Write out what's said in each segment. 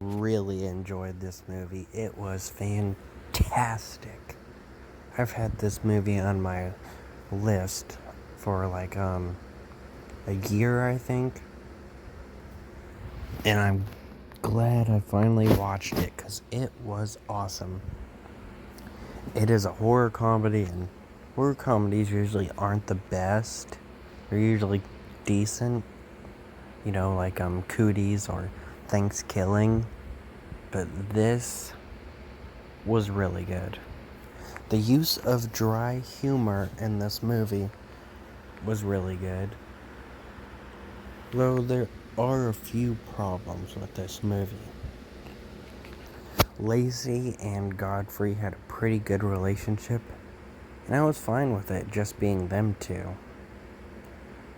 Really enjoyed this movie. It was fantastic. I've had this movie on my list for a year, I think. And I'm glad I finally watched it because it was awesome. It is a horror comedy, and horror comedies usually aren't the best. They're usually decent, like Cooties or Thanksgiving. But this was really good. The use of dry humor in this movie was really good. Though there are a few problems with this movie. Lacey and Godfrey had a pretty good relationship, and I was fine with it just being them two.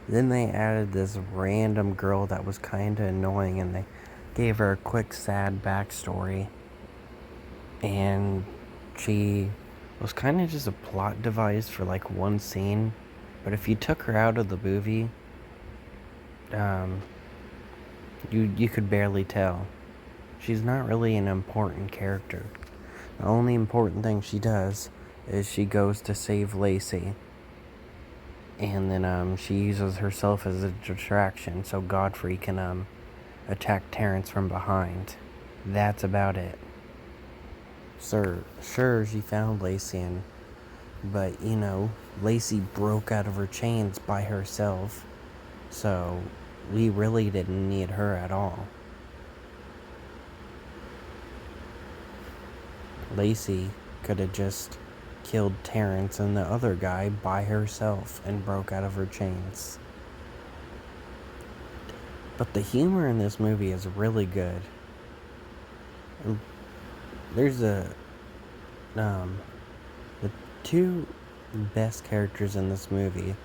Then they added this random girl that was kinda annoying, and they gave her a quick sad backstory. And she was kind of just a plot device for one scene. But if you took her out of the movie, you could barely tell. She's not really an important character. The only important thing she does is she goes to save Lacey. And then she uses herself as a distraction so Godfrey can attack Terrence from behind. That's about it. Sure, she found Lacey, but Lacey broke out of her chains by herself, so we really didn't need her at all. Lacey could have just killed Terrence and the other guy by herself and broke out of her chains. But the humor in this movie is really good. There's the two best characters in this movie,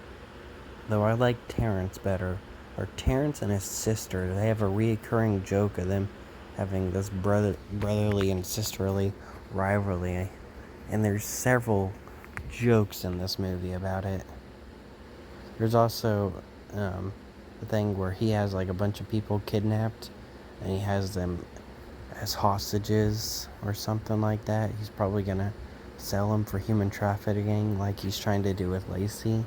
though I like Terrence better, are Terrence and his sister. They have a reoccurring joke of them having this brotherly and sisterly rivalry, and there's several jokes in this movie about it. There's also the thing where he has a bunch of people kidnapped, and he has them as hostages or something like that. He's probably gonna sell them for human trafficking like he's trying to do with Lacey.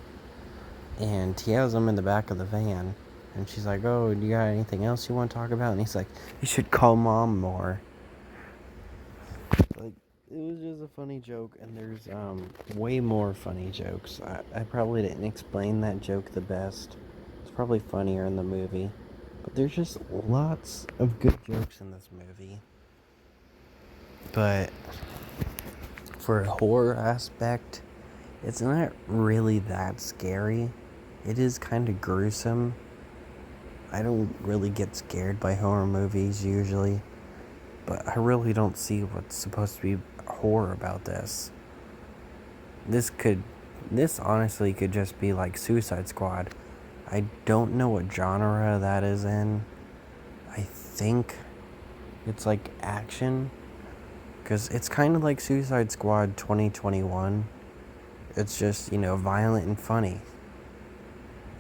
And he has them in the back of the van, and she's like, "Oh, do you got anything else you want to talk about?" And he's like, "You should call Mom more." It was just a funny joke, and there's way more funny jokes. I probably didn't explain that joke the best. It's probably funnier in the movie. But there's just lots of good jokes in this movie. But for a horror aspect, it's not really that scary. It is kind of gruesome. I don't really get scared by horror movies usually, but I really don't see what's supposed to be horror about this. This honestly could just be like Suicide Squad. I don't know what genre that is in. I think it's like action, because it's kind of like Suicide Squad 2021. It's just, violent and funny.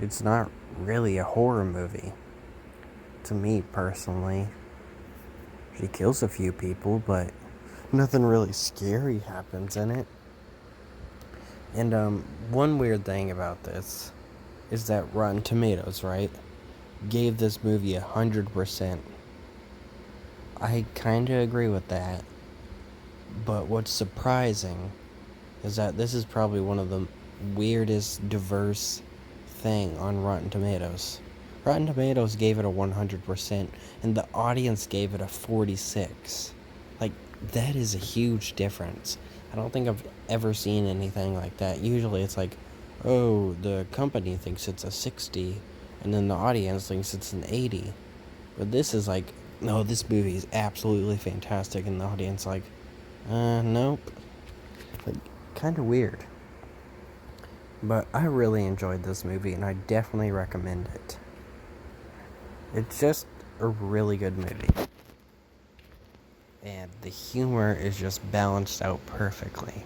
It's not really a horror movie, to me personally. She kills a few people, but nothing really scary happens in it. And one weird thing about this is that Rotten Tomatoes, right, gave this movie 100%. I kind of agree with that. But what's surprising is that this is probably one of the weirdest diverse thing on Rotten Tomatoes. Rotten Tomatoes gave it a 100%, and the audience gave it a 46. That is a huge difference. I don't think I've ever seen anything like that. Usually it's like, oh, the company thinks it's a 60, and then the audience thinks it's an 80. But this is like, no, this movie is absolutely fantastic, and the audience nope. Kind of weird. But I really enjoyed this movie, and I definitely recommend it. It's just a really good movie. And the humor is just balanced out perfectly.